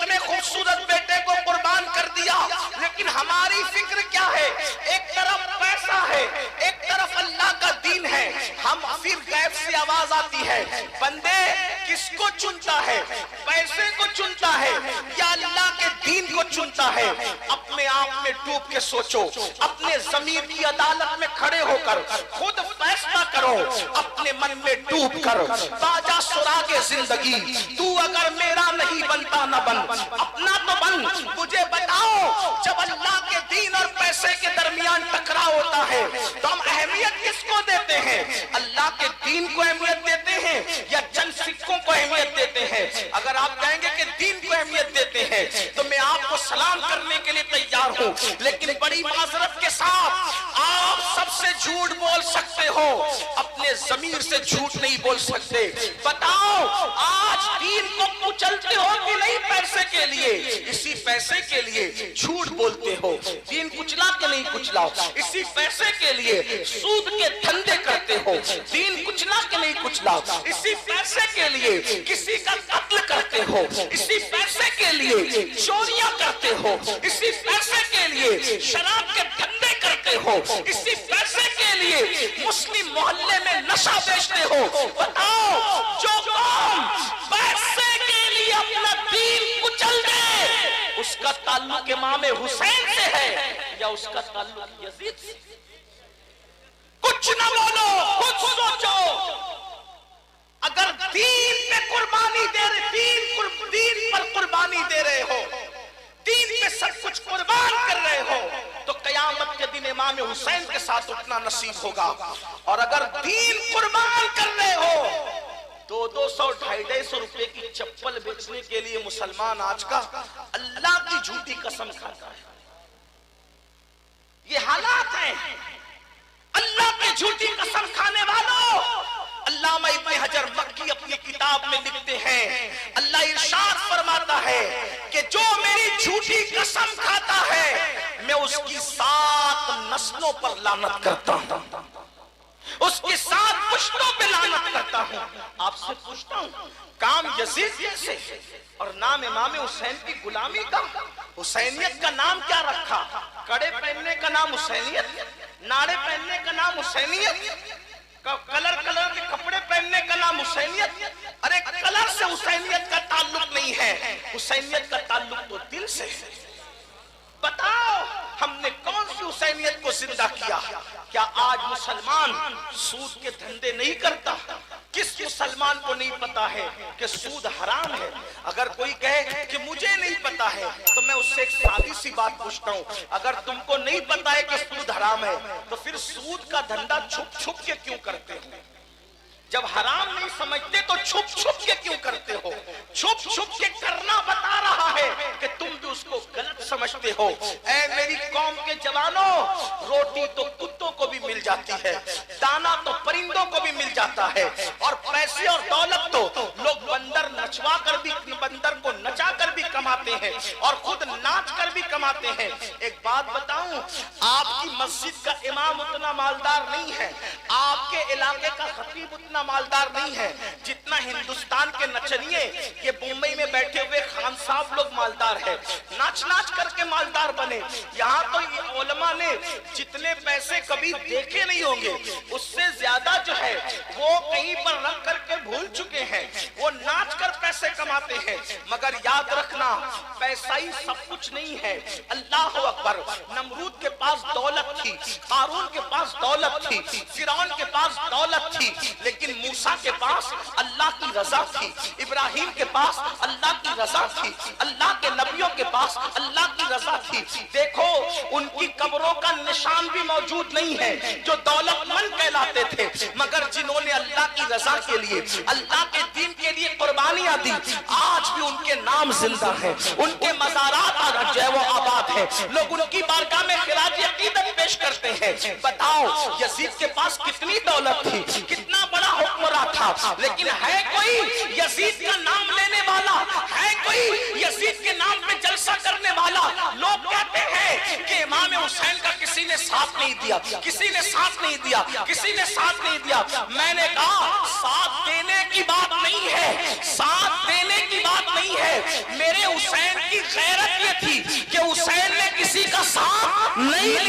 کتنے خوبصورت بیٹے کو قربان کر دیا، لیکن ہماری فکر کیا ہے؟ ایک طرف پیسہ ہے، ایک طرف اللہ کا دین ہے. ہم پھر غیب سے آواز آتی ہے، بندے کس کو چنتا ہے؟ پیسے کو چنتا ہے یا اللہ کے دین کو چنتا ہے؟ اپنے آپ میں ڈوب کے سوچو، اپنے ضمیر کی عدالت میں کھڑے ہو کر خود فیصلہ کرو. اپنے من میں ڈوب کر باجا سراغ زندگی، تو اگر میرا نہیں بنتا نہ بن، اپنا تو بن. مجھے بتاؤ، جب اللہ کے دین اور پیسے کے درمیان ٹکراؤ ہوتا ہے تو ہم اہمیت کس کو دیتے ہیں؟ اللہ کے دین کو اہمیت دیتے ہیں یا چند سکوں کو اہمیت دیتے ہیں؟ اگر آپ کہیں گے کہ دین کو اہمیت دیتے ہیں تو میں آپ کو سلام کرنے کے لیے تیار ہوں، لیکن بڑی معذرت کے ساتھ آپ سب سے جھوٹ بول سکتے ہو، اپنے ضمیر سے جھوٹ نہیں بول سکتے. بتاؤ، آج دین کو کچلتے ہو کہ نہیں پیسے کے لیے؟ اسی پیسے کے لیے جھوٹ بولتے ہو. دین کچلا کہ نہیں کچلا؟ اسی پیسے کے لیے سود کے دھندے کرتے ہو. دین کچلا کہ نہیں کچلا؟ اسی پیسے کے لیے کسی کا قتل کرتے ہو. اسی پیسے کے لیے چوریاں کرتے ہو. اسی پیسے کے لیے شراب کے دھندے کرتے ہو. اسی پیسے کے لیے مسلم محلے میں نشہ بیچتے ہو. بتاؤ، جو قوم پیسے کے لیے اپنا دین کچل دے، اس کا تعلق امام حسین سے ہے یا اس کا تعلق یزید سے؟ کچھ نہ بولو، خود سوچو. اگر دین پہ قربانی دے رہے، دین پر قربانی دے رہے ہو، دین پہ سب کچھ قربان کر رہے ہو، تو قیامت کے دن امام حسین کے ساتھ اٹھنا نصیب ہوگا. اور اگر دین قربان کر رہے ہو، 200-250 روپے کی چپل بیچنے کے لیے مسلمان آج کا اللہ کی جھوٹی قسم کھاتا ہے. یہ حالات ہیں. اللہ کی جھوٹی قسم کھانے والوں، علامہ ابن حجر مکی اپنی کتاب میں لکھتے ہیں، اللہ ارشاد فرماتا ہے کہ جو میری جھوٹی قسم کھاتا ہے میں اس کی 7 نسلوں پر لعنت کرتا ہوں، اس کی 7 پشتوں پہ لعنت کرتا ہوں. آپ سے پوچھتا ہوں، کام یزید سے اور نام امام حسین کی غلامی کا؟ حسینیت کا نام کیا رکھا؟ کڑے پہننے کا نام حسینیت، ناڑے پہننے کا نام حسینیت، کلر کے کپڑے پہننے کا نام حسینیت. ارے کلر سے حسینیت کا تعلق نہیں ہے، حسینیت کا تعلق تو دل سے ہے. بتاؤ، ہم نے کون سی حسینیت کو زندہ کیا؟ کیا آج مسلمان سود کے دھندے نہیں کرتا؟ کس مسلمان کو نہیں پتا ہے کہ سود حرام ہے؟ اگر کوئی کہے کہ مجھے نہیں پتا ہے تو میں اس سے ایک سادی سی بات پوچھتا ہوں، اگر تم کو نہیں پتا ہے کہ سود حرام ہے تو پھر سود کا دھندا چھپ چھپ کے کیوں کرتے ہو؟ جب حرام نہیں سمجھتے تو چھپ چھپ کے کیوں کرتے ہو؟ چھپ چھپ کے کرنا بتا رہا ہے کہ تم بھی اس کو غلط سمجھتے ہو. اے میری قوم کے جوانوں، روٹی تو کتوں کو بھی مل جاتی ہے، دانا تو پرندوں کو بھی مل جاتا ہے، اور پیسے اور دولت تو لوگ بندر نچوا کر بھی، بندر کو نچا کر بھی کماتے ہیں اور خود ناچ کر بھی کماتے ہیں. ایک بات بتاؤں، آپ کی مسجد کا امام اتنا مالدار نہیں ہے، آپ کے علاقے کا خطیب اتنا مالدار نہیں ہے جتنا ہندوستان کے نچنیے یہ بمبئی میں بیٹھے ہوئے خان صاحب لوگ مالدار ہے. ناچ ناچ کر کے مالدار بنے. یہاں تو یہ علماء نے جتنے پیسے کبھی دیکھے نہیں ہوں گے اس سے زیادہ جو ہے وہ کہیں پر رکھ کر کے بھول چکے ہیں. وہ ناچ کر پیسے کماتے ہیں. مگر یاد رکھنا، پیسہ ہی سب کچھ نہیں ہے. اللہ اکبر. نمرود کے پاس دولت تھی، قارون کے پاس دولت تھی، فرعون کے پاس دولت تھی، لیکن موسیٰ کے پاس اللہ کی رضا تھی. ابراہیم کے پاس اللہ کی رضا تھی. اللہ کے نبیوں کے پاس اللہ کی رضا تھی. دیکھو، ان کی قبروں کا نشان بھی موجود نہیں ہے جو دولت مند کہلاتے تھے، مگر جنہوں نے اللہ کی رضا کے لیے، اللہ کے دین کے لیے قربانیاں دی، آج بھی ان کے نام زندہ ہیں، ان کے مزارات آج جو ہے وہ آباد ہیں. لوگ ان کی بارگاہ میں خراج عقیدت پیش کرتے ہیں. بتاؤ، یزید کے پاس کتنی دولت تھی، کتنا بڑا حکمراں تھا، لیکن ہے کوئی یزید کا نام لینے والا؟ ہے کوئی یزید کے نام پہ جلسہ کرنے والا؟ لوگ کہتے ہیں کہ امام حسین کا کسی نے ساتھ نہیں دیا، کسی نے ساتھ نہیں دیا، کسی نے ساتھ نہیں دیا. میں نے کہا ساتھ دینے کی بات نہیں ہے، ساتھ دینے کی بات نہیں ہے. میرے حسین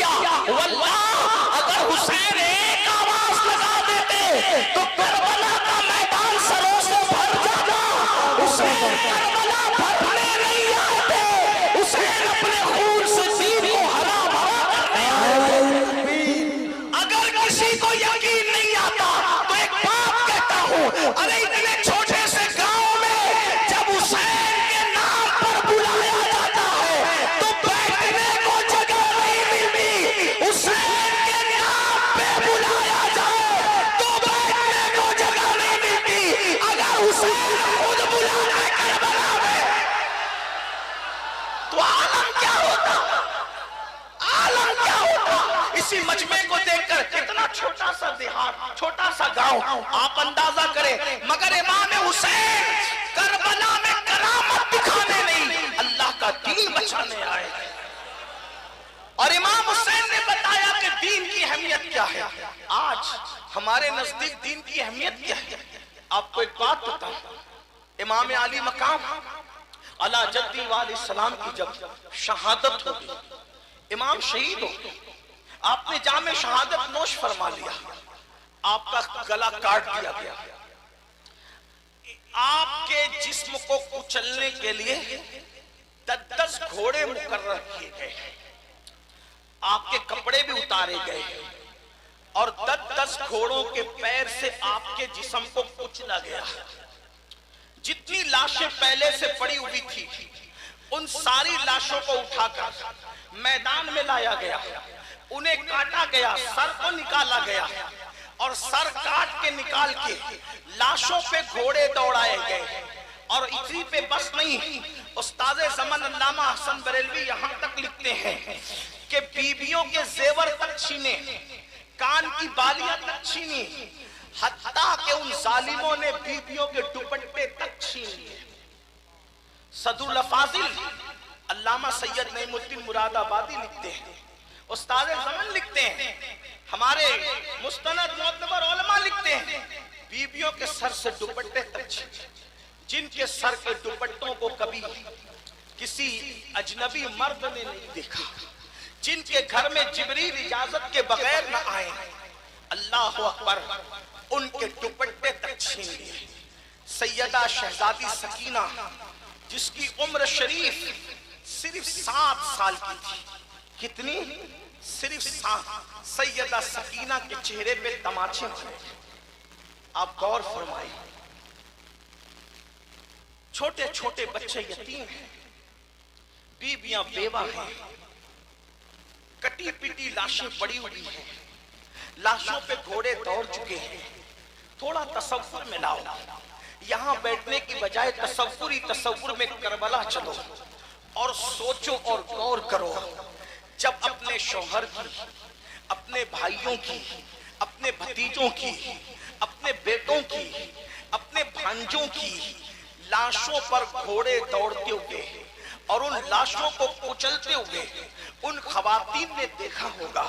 کیا. واللہ اگر حسین ایک آواز لگا دیتے تو کربلا کا میدان سروں سے بھر جاتا. حسین کربلا بھرنے نہیں آتے, حسین اپنے خون سے دین کو ہرا بھرا کرنے آئے. اگر کسی کو یقین نہیں آتا تو ایک بات کہتا ہوں, ارے اتنے چھوٹے سے گاؤں میں جب حسین کے نام پر بلایا جاتا ہے تو بیٹھنے کو جگہ نہیں ملتی. حسین کے نام پہ بلایا جائے تو بیٹھنے کو جگہ نہیں ملتی. اگر حسین خود بلانا ہے کربلا میں تو عالم کیا ہوتا, عالم کیا ہوتا. اسی مجمع کو دیکھ کر کتنا چھوٹا سا دیہات, چھوٹا سا گاؤں, آپ اندازہ کریں, مگر امام حسین کربلا میں کرامت دکھانے نہیں, اللہ کا دین بچانے آئے. اور امام حسین نے بتایا کہ دین کی اہمیت کیا ہے. آج ہمارے نزدیک دین کی اہمیت کیا ہے. آپ کو ایک بات بتاؤں, امام علی مقام علی جدی علیہ السلام کی جب شہادت ہوگی, امام شہید ہو, آپ نے جام شہادت نوش فرما لیا, آپ کا گلا کاٹ دیا گیا, آپ کے جسم کو کچلنے کے لیے 10 گھوڑے مقرر کیے گئے, آپ کے کپڑے بھی اتارے گئے اور 10 گھوڑوں کے پیر سے آپ کے جسم کو کچلا گیا. جتنی لاشیں پہلے سے پڑی ہوئی تھی ان ساری لاشوں کو اٹھا کر میدان میں لایا گیا, انہیں کاٹا گیا, سر کو نکالا گیا اور سر کاٹ کے نکال کے لاشوں پہ گھوڑے دوڑائے گئے. اور اسی پہ بس نہیں, استاد زمن علامہ حسن بریلوی یہاں تک لکھتے ہیں کہ بیویوں کے زیور تک چھینے, کان کی بالیاں تک چھینی, حتیٰ کہ ان ظالموں نے بیویوں کے دوپٹے تک چھین لیے. صدر الافاضل علامہ سید نعیم الدین مراد آبادی لکھتے ہیں, استاد زمن لکھتے ہیں, ہمارے مستند معتبر علماء لکھتے ہیں, بیویوں کے سر سے دوپٹے تک چھینے. جن کے سر کے دوپٹوں کو کبھی کسی اجنبی مرد نے نہیں دیکھا, جن کے گھر میں جبریل اجازت کے بغیر نہ آئے, اللہ اکبر, ان کے دوپٹے تک چھین لیے. سیدہ شہزادی سکینہ جس کی عمر شریف صرف 7 سال کی تھی, کتنی, صرف 7, سیدہ سکینہ کے چہرے پہ تماچے مارے. آپ غور فرمائیں, چھوٹے چھوٹے بچے یتیم ہیں, بیویاں بیوہ ہیں, کٹی پٹی لاشیں پڑی ہوئی ہیں, لاشوں پہ گھوڑے دوڑ چکے ہیں. تھوڑا تصور میں لاؤ, یہاں بیٹھنے کی بجائے تصور میں کربلا چلو اور سوچو اور غور کرو. جب اپنے شوہر کی, اپنے بھائیوں کی, اپنے بھتیجوں کی, اپنے بیٹوں کی, اپنے بھانجوں کی لاشوں پر گھوڑے دوڑتے ہوئے اور ان لاشوں کو کچلتے ہوئے ان خواتین نے دیکھا ہوگا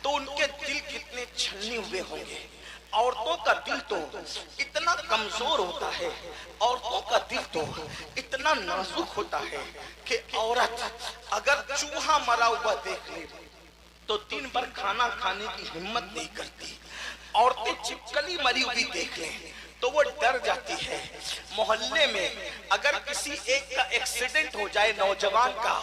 تو ان کے دل کتنے چھلنے ہوئے ہوں گے. عورتوں کا دل تو اتنا کمزور ہوتا ہے, عورتوں کا دل تو اتنا نازک ہوتا ہے کہ عورت اگر چوہا مرا ہوا دیکھ لے تو دن بھر کھانا کھانے کی ہمت نہیں کرتی. عورتیں چپکلی مری ہوئی دیکھ لیں تو وہ ڈر جاتی ہے. محلے میں اگر کسی ایک کا ایکسیڈنٹ ہو جائے نوجوان کا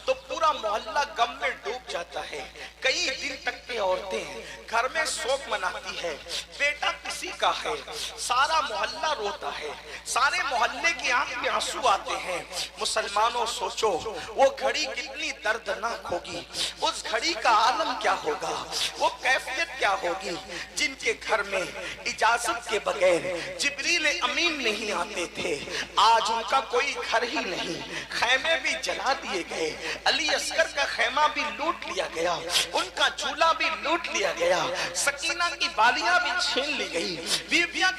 تو پورا محلہ غم میں ڈوب جاتا ہے. کئی دن تک کے عورتیں گھر میں شوق مناتی ہے, بیٹا کسی کا ہے, سارا محلہ روتا ہے, سارے محلے کی آنکھ میں آنسو آتے ہیں. مسلمانوں سوچو وہ گھڑی کتنی دردناک ہوگی, اس گھڑی کا عالم کیا ہوگا, وہ کیفیت کیا ہوگی جن کے گھر میں اجازت کے بغیر جبریل امین نہیں آتے تھے. آج ان کا کوئی گھر ہی نہیں, خیمے بھی جلا دیے گئے, علی اصغر کا خیمہ بھی لوٹ لیا گیا, ان کا جھولا بھی لوٹ لیا گیا, سکینہ کی بالیاں بھی چھین لی گئی, بیویوں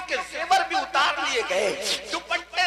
کے زیور بھی اتار لیے گئے, دوپٹے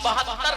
72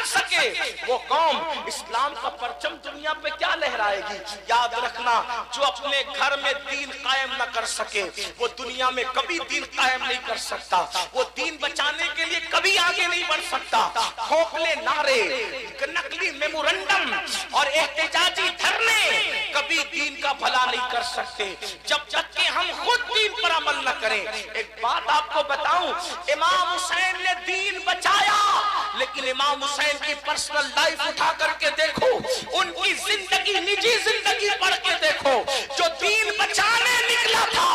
کر سکے وہ قوم اسلام کا پرچم دنیا پہ کیا لہرائے گی؟ یاد رکھنا، جو اپنے گھر میں دین قائم نہ کر سکے وہ دنیا میں کبھی دین قائم نہیں کر سکتا، وہ دین بچانے کے لیے کبھی آگے نہیں بڑھ سکتا۔ کھوکھلے نعرے، نقلی میمورنڈم اور احتجاجی دھرنے کبھی دین کا بھلا نہیں کر سکتے جب تک کہ ہم خود دین پر عمل نہ کریں۔ ایک بات آپ کو بتاؤں، امام حسین نے دین بچایا، لیکن امام حسین کی پرسنل لائف اٹھا کر کے دیکھو، ان کی زندگی، نجی زندگی پڑھ کے دیکھو، جو دین بچانے نکلا تھا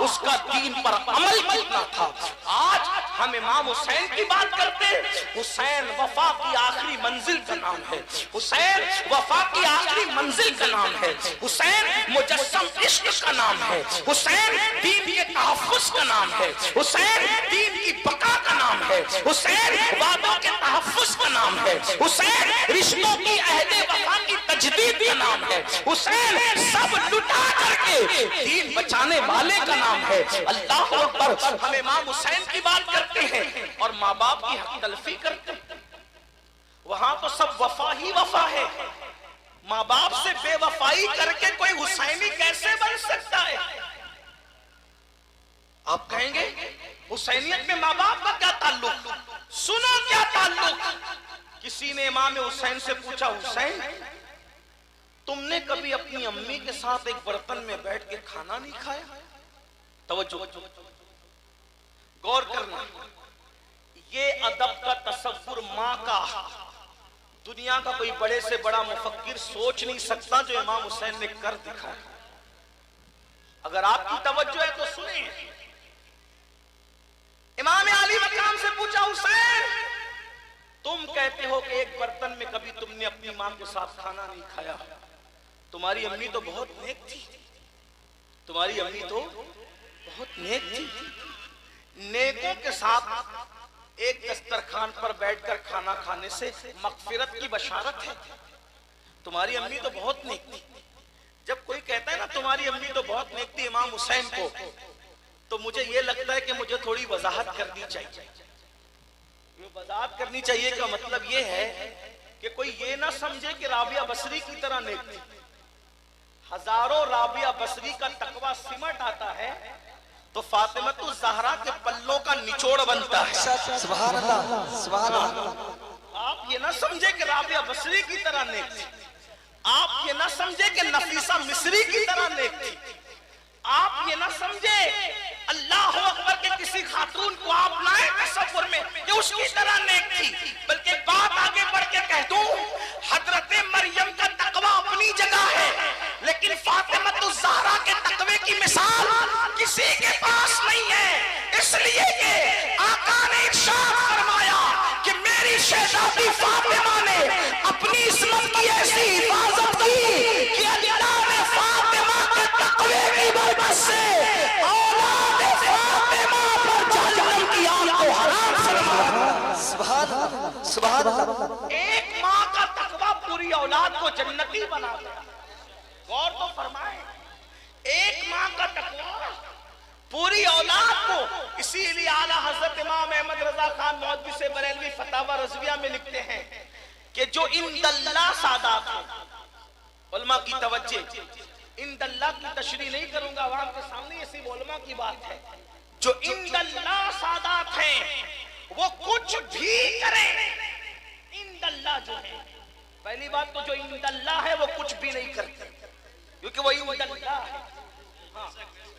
اس کا دین پر عمل کتنا تھا۔ آج ہم امام حسین کی بات کرتے ہیں، حسین وفا کی آخری منزل کا نام ہے، حسین وفا کی آخری منزل کا نام ہے، حسین مجسم عشق کا نام ہے، حسین دین کے تحفظ کا نام ہے، حسین دین کی بقا کا نام ہے، حسین وعدوں کے تحفظ کا نام ہے، حسین رشتوں کی عہد وفا کی تجدید کا نام ہے، حسین سب لٹا کر کے دین بچانے والے کا نام ہے۔ اللہ اکبر۔ ہم امام حسین کی بات کرتے ہیں اور ماں باپ کی حق تلفی کرتے ہیں، وہاں تو سب وفا ہی وفا ہے۔ ماں باپ سے بے وفائی کر کے کوئی حسینی کیسے بن سکتا ہے؟ آپ کہیں گے حسینیت میں ماں باپ کا کیا تعلق؟ سنو کیا تعلق۔ کسی نے امام حسین سے پوچھا، حسین تم نے کبھی اپنی امی کے ساتھ ایک برتن میں بیٹھ کے کھانا نہیں کھایا؟ توجہ، غور کرنا، یہ ادب کا تصور ماں کا دنیا کا کوئی بڑے سے بڑا مفکر سوچ نہیں سکتا جو امام حسین نے کر دکھایا۔ اگر آپ کی توجہ ہے تو سنیں، امام علی مقام سے پوچھا، حسین تم کہتے ہو کہ ایک برتن میں کبھی تم نے اپنی ماں کے ساتھ کھانا نہیں کھایا، تمہاری امی تو بہت نیک تھی، تمہاری امی تو بہت نیک تھی، نیکوں کے ساتھ ایک دسترخوان پر بیٹھ کر کھانا کھانے سے مغفرت کی بشارت ہے، تمہاری امی تو بہت نیک تھی۔ جب کوئی کہتا ہے نا تمہاری امی تو بہت نیک تھی امام حسین کو، تو مجھے یہ لگتا ہے کہ مجھے تھوڑی وضاحت کرنی چاہیے۔ وضاحت کرنی چاہیے کا مطلب یہ ہے کہ کوئی یہ نہ سمجھے کہ رابعہ بصری کی طرح نیک تھی۔ ہزاروں رابعہ بصری کا تقوی سمٹ آتا ہے تو فاطمۃ الزہرا کے پلوں کا نچوڑ بنتا ہے۔ سبحان اللہ، سبحان اللہ۔ آپ یہ نہ سمجھے کہ رابعہ بصری کی طرح نیک تھی، آپ یہ نہ سمجھے کہ نفیسہ مصری کی طرح نیک تھی، آپ یہ نہ سمجھے اللہ اکبر کے کسی خاتون کو آپ لائیں تصور میں کہ اس کی طرح نیک تھی، بلکہ بات آگے بڑھ کے کہہ دوں، حضرت مریم کا تقوی اپنی جگہ ہے، لیکن فاطمۃ الزہرا کے تقوی کی مثال کسی کے پاس نہیں ہے، اس لیے کہ آقا نے ارشاد فرمایا کہ میری شہزادی فاطمہ نے اپنی عصمت کی ایسی حفاظت کی کہ اللہ نے فاطمہ کے تقوی کی برکت سے اولاد فاطمہ پر جہنم کی آگ کو حرام فرمایا۔ سبحان اللہ، سبحان اللہ۔ ایک ماں کا تقوی پوری اولاد کو جنتی بنا دیا۔ غور تو فرمائیں، ایک ماں کا تقوی پوری اولاد کو، اسی لیے اعلیٰ حضرت امام احمد رضا خان مودودی سے بریلوی فتاوی رضویہ میں لکھتے ہیں کہ جو عند اللہ سادات ہیں، علماء کی توجہ، عند اللہ کی تشریح نہیں کروں گا عوام کے سامنے، یہ صرف علماء کی بات ہے، جو عند اللہ سادات ہیں وہ کچھ بھی کریں، عند اللہ جو ہے، پہلی بات تو جو عند اللہ ہے وہ کچھ بھی نہیں کرتے کیونکہ وہ عند اللہ ہے، ہاں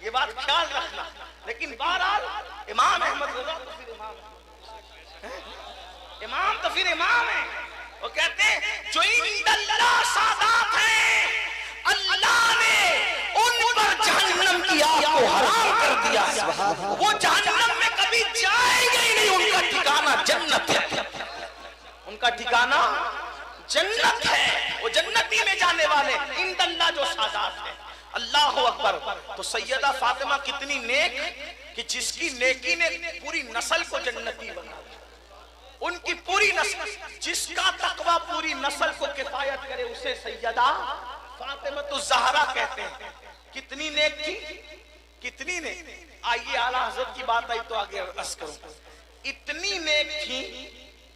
یہ بات خیال رکھنا۔ لیکن بہرحال امام احمد رضا تو پھر امام ہے، امام تو پھر امام ہے، وہ کہتے ہیں جو عند اللہ سادات ہیں اللہ نے ان پر جہنم کی آگ کو حرام کر دیا ہے، وہ جہنم میں کبھی جائیں گے ہی نہیں، ان کا ٹھکانہ جنت ہے، ان کا ٹھکانہ جنت ہے، وہ جنتی میں جانے والے عند اللہ جو سادات ہیں۔ اللہ اکبر۔ تو سیدہ فاطمہ کتنی نیک کہ جس کی نیکی نے پوری نسل کو جنتی بنا، ان کی پوری نسل، جس کا تقوی پوری نسل کو کفایت کرے اسے سیدہ فاطمۃ الزہرا کہتے ہیں۔ کتنی نیک تھی، کتنی نیک۔ آئیے اعلیٰ حضرت کی بات آئی تو آگے عرض کروں، اتنی نیک تھی